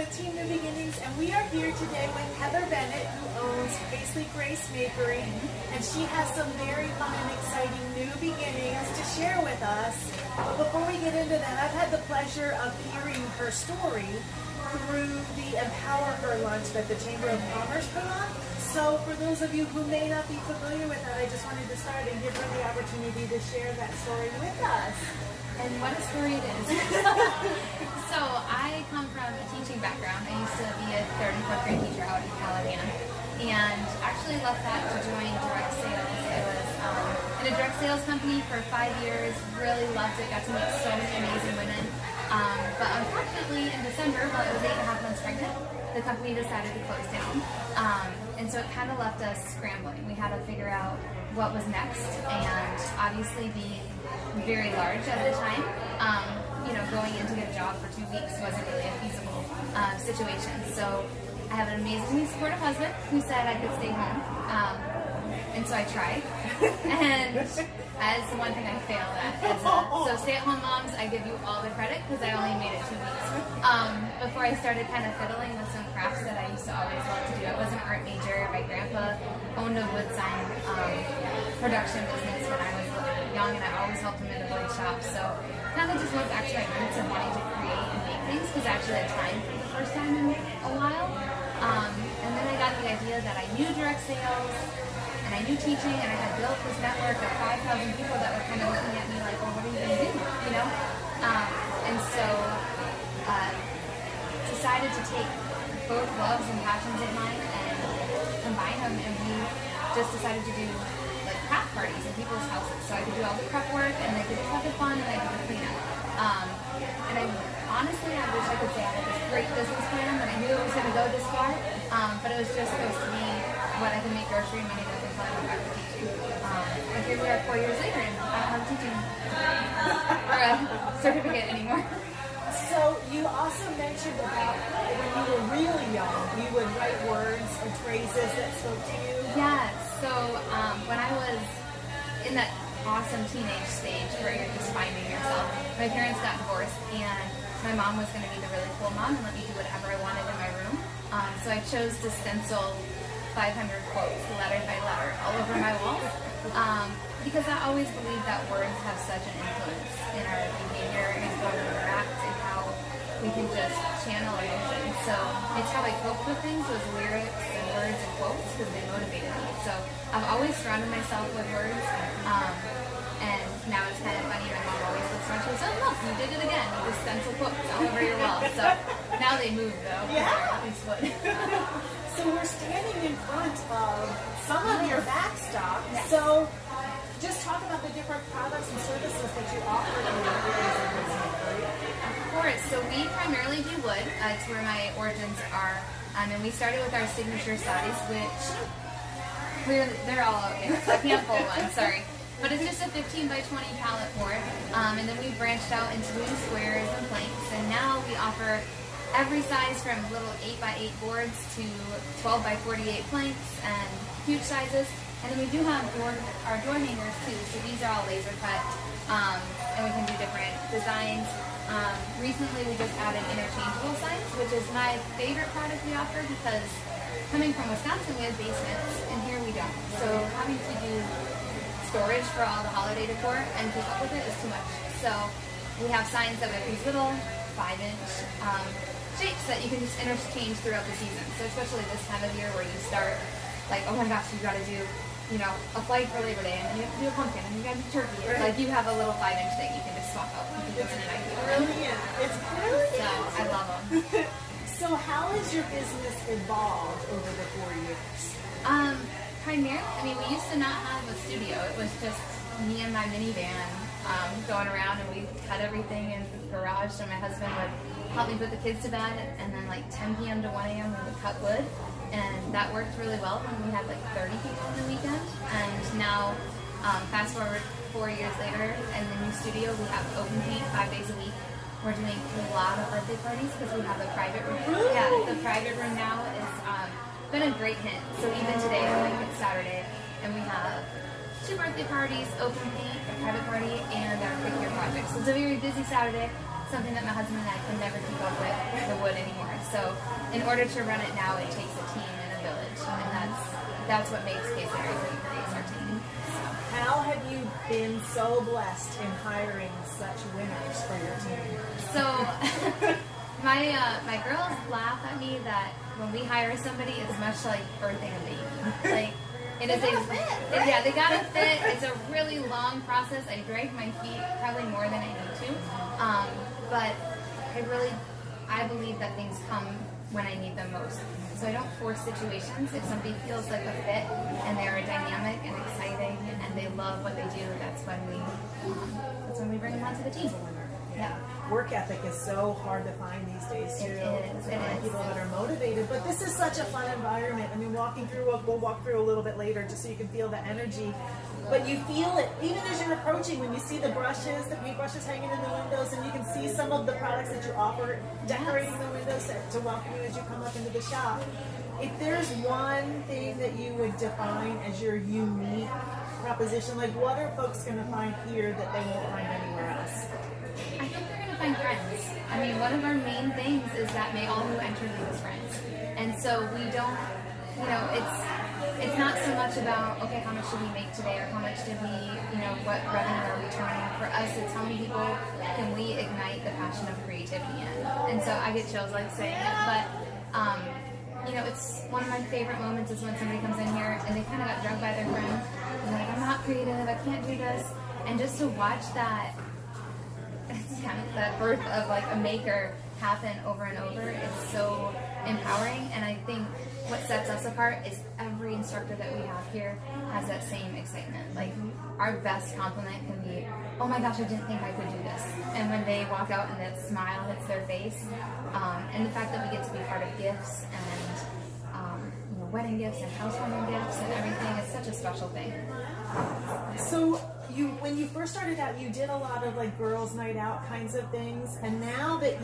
with Team New Beginnings, and we are here today with Heather Bennett, who owns Paisley Makery, and she has some very fun and exciting new beginnings to share with us. But before we get into that, I've had the pleasure of hearing her story through the Empower Her lunch that the Chamber of Commerce put on. So for those of you who may not be familiar with that, I just wanted to start and give her the opportunity to share that story with us. And what a story it is. So I come from a teaching background. I used to be a 3rd and 4th grade teacher out in Fernandina, and actually left that to join direct sales. I was in a direct sales company for 5 years, really loved it, got to meet so many amazing women. But unfortunately in December, while I was 8.5 months pregnant, the company decided to close down. And so it kind of left us scrambling. We had to figure out what was next, and obviously being very large at the time, going in to get a job for 2 weeks wasn't really a feasible situation. So I have an amazingly supportive husband who said I could stay home, and so I tried. And as one thing I failed at, so stay-at-home moms, I give you all the credit because I only made it 2 weeks. Before I started kind of fiddling with some crafts that I used to always love to do. I was an art major. My grandpa owned a wood sign production business when I was young, and I always helped him in the wood shop. So kind of just went back to my roots of wanting to create and make things because I actually had time for the first time in a while. And then I got the idea that I knew direct sales, and I knew teaching, and I had built this network of 5,000 people that were kind of looking at me like, well, what are you going to do, And so decided to take both loves and passions of mine and combine them, and we just decided to do like craft parties in people's houses. So I could do all the prep work, and they could have the fun, and I could clean up. And I honestly, I wish I could say I had this great business plan that I knew it was going to go this far, but it was just supposed to be what I could make grocery money with until I went back to teaching. And here we are 4 years later, and I don't have a teaching or a certificate anymore. So you also mentioned about when you were really young, you would write words and phrases that spoke to you. Yes. So when I was in that awesome teenage stage where you're just finding yourself, my parents got divorced, and my mom was going to be the really cool mom and let me do whatever I wanted in my room. So I chose to stencil 500 quotes, letter by letter, all over my walls, because I always believe that words have such an influence in our behavior and how we interact and how we can just channel emotions. So it's how I cope with things, was lyrics and words and quotes, because they motivated me. So I've always surrounded myself with words, and now it's kind of funny. My mom always looks around and says, "Oh look, you did it again. You just stencil quotes all over your wall." So now they move though. Yeah. It's wood. So we're standing in front of some of your back stock. Yes. So just talk about the different products and services that you offer in your business. Of course. So we primarily do wood. It's where my origins are. And we started with our signature size, which they're all out here, so I can't pull one, sorry. But it's just a 15 by 20 pallet board. And then we branched out into doing squares and planks. And now we offer every size from little 8 by 8 boards to 12 by 48 planks and huge sizes. And then we do have our door hangers too. So these are all laser cut, and we can do different designs. Recently we just added interchangeable signs, which is my favorite product we offer because coming from Wisconsin we have basements, and here we don't. So having to do storage for all the holiday decor and keep up with it is too much. So we have signs that have these little 5-inch shapes that you can just interchange throughout the season. So especially this time of year where you start like, oh my gosh, you got to do, a flight for Labor Day, and then you have to do a pumpkin, and you got to do turkey. Right. Like you have a little 5-inch thing you can just swap out. You can do it in an idea. Brilliant. It's brilliant. So I love them. So how has your business evolved over the 4 years? Primarily, we used to not have a studio. It was just me and my minivan going around, and we cut everything in the garage. So my husband would help me put the kids to bed, and then like 10 p.m. to 1 a.m. we would cut wood. And that worked really well when we had like 30 people in the weekend. And now, fast forward 4 years later, in the new studio, we have open paint 5 days a week. We're doing a lot of birthday parties because we have a private room. Yeah, the private room now is been a great hit. So even today, it's Saturday, and we have 2 birthday parties, open paint, a private party, and our quick year project. So it's a very busy Saturday. something that my husband and I could never keep up with the wood anymore. So in order to run it now, it takes a team and a village, and that's what makes Paisley Grace our team. How have you been so blessed in hiring such winners for your team? So my girls laugh at me that when we hire somebody, it's much like birthing a baby. Like it is yeah, they gotta fit. It's a really long process. I drag my feet probably more than I need to, but I believe that things come when I need them most. So I don't force situations. If somebody feels like a fit and they're dynamic and exciting and they love what they do, that's when we bring them onto the team. Yeah. Work ethic is so hard to find these days too. It is. People that are motivated, but this is such a fun environment. I mean, we'll walk through a little bit later just so you can feel the energy. But you feel it even as you're approaching, when you see the brushes, the paintbrushes hanging in the windows, and you can see some of the products that you offer decorating the windows to welcome you as you come up into the shop. If there's one thing that you would define as your unique proposition, like what are folks going to find here that they won't find anywhere else? I think they're going to find friends. I mean, one of our main things is that may all who enter leave as friends. And so we don't, it's not so much about, okay, how much did we make today, or how much did we, what revenue are we turning? For us, it's how many people can we ignite the passion of creativity in. And so I get chills like saying it, but, it's one of my favorite moments is when somebody comes in here and they kind of got drugged by their friend. And they're like, I'm not creative, I can't do this. And just to watch that birth of like a maker happen over and over, it's so empowering. And I think what sets us apart is every instructor that we have here has that same excitement. Like our best compliment can be, oh my gosh, I didn't think I could do this. And when they walk out and that smile hits their face, and the fact that we get to be part of gifts and wedding gifts and housewarming gifts and everything is such a special thing. So when you first started out, you did a lot of like girls' night out kinds of things, and now that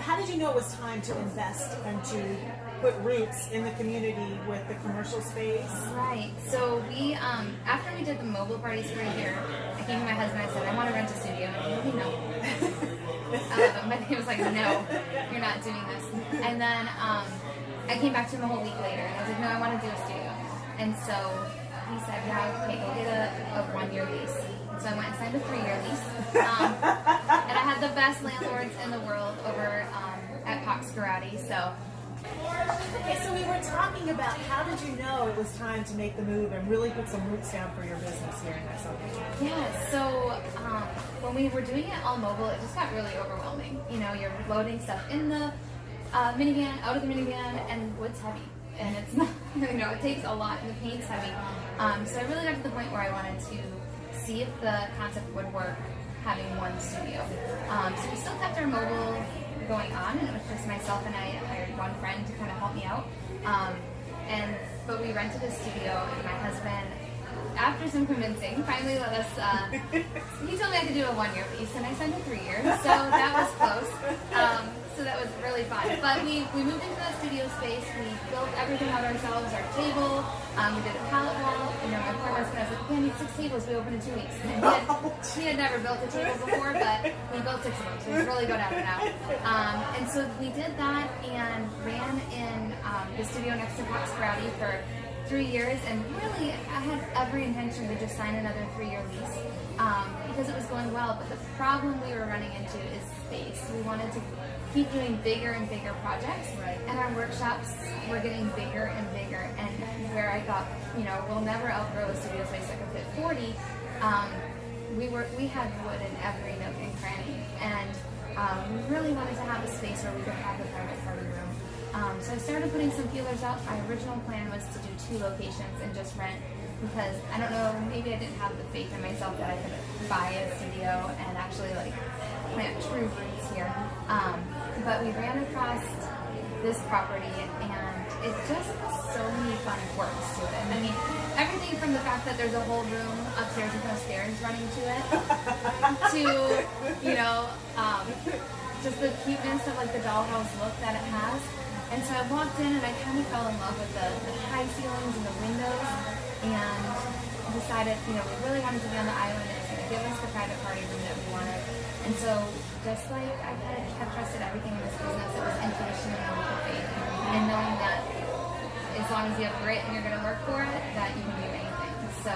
how did you know it was time to invest and to put roots in the community with the commercial space? Right. So we, after we did the mobile parties for a year, I came to my husband and I said, I want to rent a studio. And he said, no. But he was like, no, you're not doing this. And then I came back to him a whole week later and I was like, no, I want to do a studio. And so he said, yeah, okay, go get a 1-year lease. So I went and signed a 3-year lease. And I had the best landlords in the world over at Cox Karate. So. Okay, so we were talking about how did you know it was time to make the move and really put some roots down for your business here in Minnesota? Yeah, so when we were doing it all mobile, it just got really overwhelming. You're loading stuff in the minivan, out of the minivan, and wood's heavy. And it's not, it takes a lot, and the paint's heavy. So I really got to the point where I wanted to see if the concept would work having one studio. So we still kept our mobile going on, and it was just myself and I hired one friend to kind of help me out. But we rented a studio, and my husband, after some convincing, finally let us, he told me I could do a 1-year lease, and I signed a 3 years, so that was close. So that was really fun. But we moved into that studio space. We built everything out ourselves, our table. We did a pallet wall. My poor husband was like, okay, I need 6 tables. We opened in 2 weeks. And he had never built a table before, but we built 6 of them. So he's really good at it now. And so we did that and ran in the studio next to Cox Karate for 3 years. And really, I had every intention to just sign another 3-year lease because it was going well. But the problem we were running into is space. We wanted to keep doing bigger and bigger projects, and our workshops were getting bigger and bigger, and where I thought, we'll never outgrow a studio space that could fit 40, we had wood in every nook and cranny, and we really wanted to have a space where we could have the private party room. So I started putting some feelers out. My original plan was to do 2 locations and just rent, because I don't know, maybe I didn't have the faith in myself that I could buy a studio and actually plant true roots here. But we ran across this property, and it just has so many fun quirks to it. I mean, everything from the fact that there's a whole room upstairs with no stairs running to it, to, just the cuteness of the dollhouse look that it has. And so I walked in and I kind of fell in love with the high ceilings and the windows, and decided, we really wanted to be on the island. It's going to give us the private party room that we wanted. And so just like I kind of have trusted everything in this business, it was intuition and a leap of faith. And knowing that as long as you have grit and you're going to work for it, that you can do anything. So,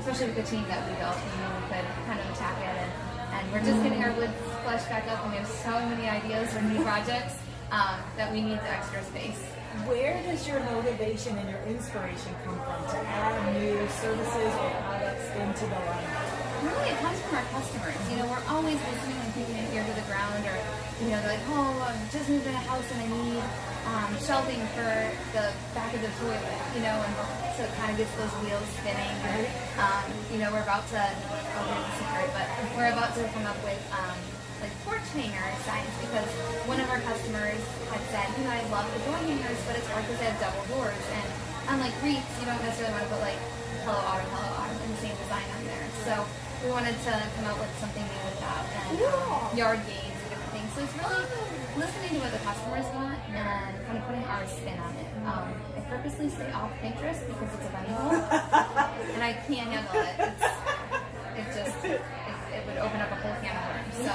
especially with the team that we built, we knew we could kind of attack it. And we're just getting our wood fleshed back up, and we have so many ideas for new projects that we need the extra space. Where does your motivation and your inspiration come from to add new services or products into the line? Really, it comes from our customers. You know, we're always listening and keeping an ear to the ground, or, you know, they're like, oh, I've just moved in a house and I need shelving for the back of the toilet, you know, and so it kind of gets those wheels spinning. You know, we're about to, we're about to come up with like porch hanger signs, because one of our customers had said, you know, I love the door hangers, but it's hard because they have double doors, and unlike wreaths, you don't necessarily want to put like hello autumn in the same design on there. So we wanted to come up with something new with that, and yard games and different things. So it's really listening to what the customers want and kind of putting our spin on it. I purposely stay off Pinterest because it's a bunny hole, and I can't handle it. It would open up a whole can of worms. So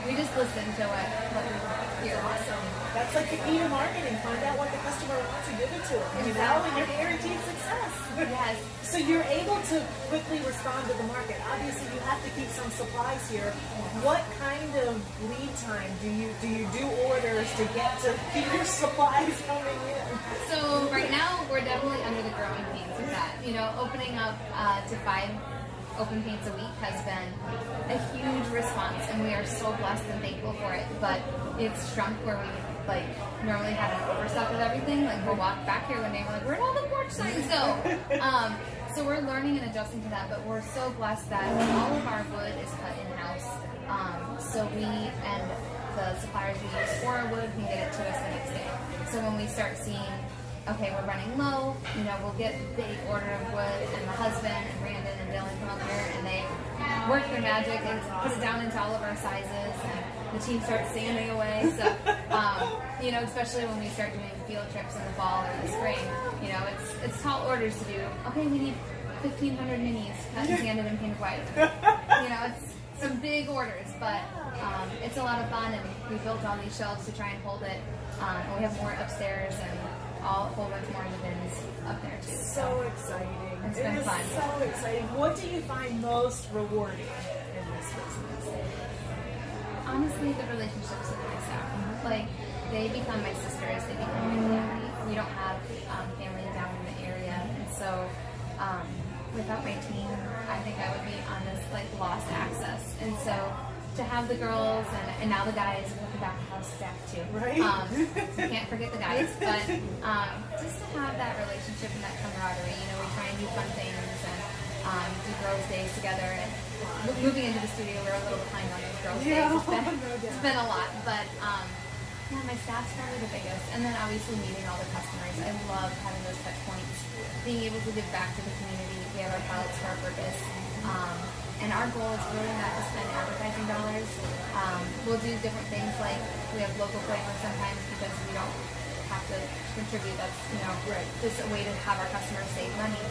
we just listen to what we hear. Awesome. That's like the key to marketing. Find out what the customer wants and give it to them. You know, and you're guaranteed success. Yes. So you're able to quickly respond to the market. Obviously, you have to keep some supplies here. What kind of lead time do you do orders to get to keep your supplies coming in? So right now, we're definitely under the growing pains with that. You know, opening up to 5 open paints a week has been a huge response, and we are so blessed and thankful for it. But it's shrunk where we like normally have an overstock of everything. Like we'll walk back here one day and we're like, where'd all the porch signs go? So we're learning and adjusting to that, but we're so blessed that all of our wood is cut in-house. So we and the suppliers we use for our wood can get it to us the next day. So when we start seeing, okay, we're running low, you know, we'll get a big order of wood, and my husband and Brandon and Dylan come up here and they work their magic and put it down into all of our sizes, and the team starts sanding away. So, you know, especially when we start doing field trips in the fall or the spring, you know, it's tall orders to do. Okay, we need 1,500 minis cut and sanded and painted white. You know, it's some big orders, but it's a lot of fun, and we built all these shelves to try and hold it. And we have more upstairs and a whole bunch more in the bins up there too. So exciting. It's been fun. So exciting. What do you find most rewarding in this business? Honestly, the relationships with my staff. Like, they become my sisters, they become my family. We don't have family down in the area, and so without my team, I think I would be on this like lost access. And so to have the girls and now the guys, we have the back house staff too. Right. So can't forget the guys, but just to have that relationship and that camaraderie. You know, we try and do fun things and do girls' days together. And moving into the studio, we're a little behind on those girls' days. It's been a lot, but yeah, my staff's probably the biggest. And then obviously meeting all the customers. I love having those touch points, being able to give back to the community. We have our pallets for our purpose. And our goal is really not to spend advertising dollars. We'll do different things, like we have local flavor sometimes because we don't have to contribute. That's, you know, just a way to have our customers save money.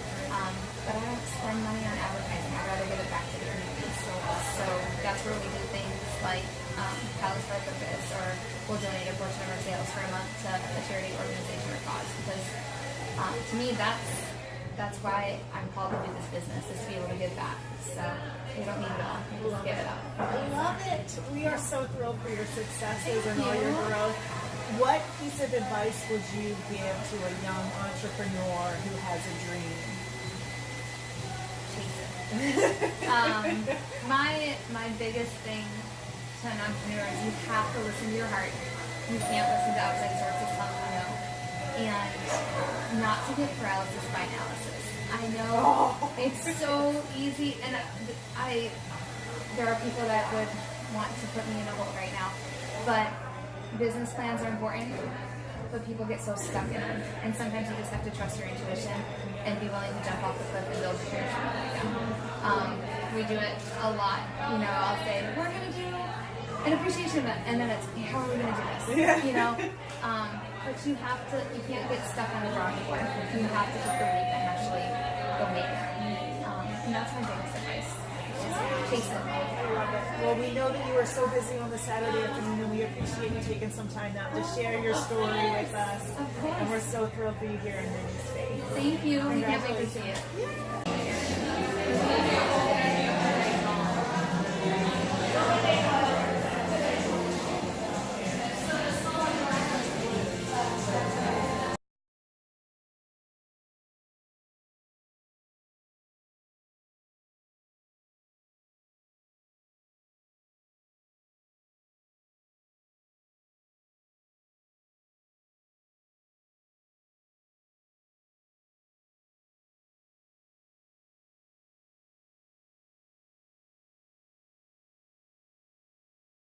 But I don't spend money on advertising. I'd rather give it back to the community. So that's where we do things like pallets for our purpose, or we'll donate a portion of our sales for a month to a charity organization or cause, because to me that's why I'm called to do this business, is to be able to give back. So we don't need it all. We just give it up. I love it. We are so thrilled for your successes and all your growth. What piece of advice would you give to a young entrepreneur who has a dream? My biggest thing to an entrepreneur is you have to listen to your heart. You can't listen to outside sources telling you no. And not to get paralysis by analysis. I know it's so easy, and there are people that would want to put me in a hole right now, but business plans are important, but people get so stuck in them, and sometimes you just have to trust your intuition and be willing to jump off the cliff and build your down. We do it a lot. You know, I'll say, we're going to do an appreciation event, and then it's, how are we going to do this? You know, but you can't get stuck on the drawing board. You have to take the leap and actually go make it. And that's my biggest advice. chase it. I love it. Well, we know that you are so busy on the Saturday afternoon, and we appreciate you taking some time out to share your story with us. Of course. And we're so thrilled for you here in Mini Space. Thank you. We can't wait to see it.